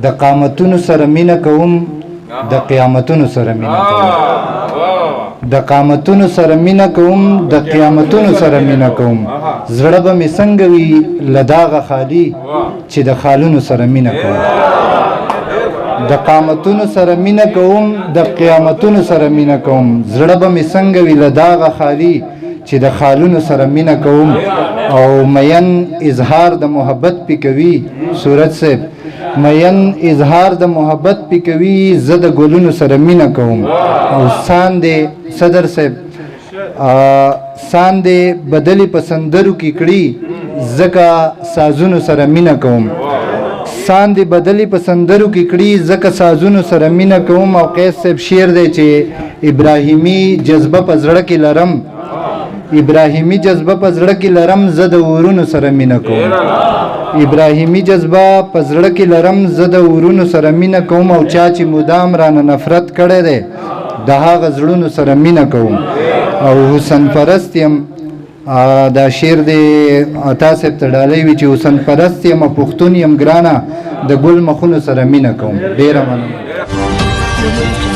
د قامتونو سره مینه کوم د قیامتونو سره مینه کوم د قامتونو سره مینه کوم د قیامتونو سره مینه کوم زړه به مې څنګه وي له داغه خالي چې د خالونو سره مینه کوم د قامتونو سره مینه کوم د قیامتونو سره مینه کوم زړه به مې څنګه وي له داغه خالي چې د خالونو سره مینه کوم او مین اظهار د محبت پی کوي صورت صاحب مین اظهار د محبت پی کوي زه د ګلونو سره مینه کوم او ساندې صدر صاحب ساندې بدلی په سندرو کې کړي ځکه سازونو سره مینه کوم ساندې بدلی په سندرو کې کړي ځکه سازونو سره مینه کوم او قیس صاحب شعر دی چې ابراهیمی جذبه په زړه کې لرم ابراهیمی جذبه په زړه کې لرم زه د ورونو سره مینه کوم ابراهیمی جذبه په زړه کې لرم زه د ورونو سره مینه کوم او چا چې مدام رانه نفرت کړی دی د هغه زړونو سره مینه کوم او حسن پرست یم دا شعر دی عطا صاحب ته ډالۍ وي چې حسن پرست یم پښتون یم ګرانه د ګل مخونو سره مینه کوم ډېره مننه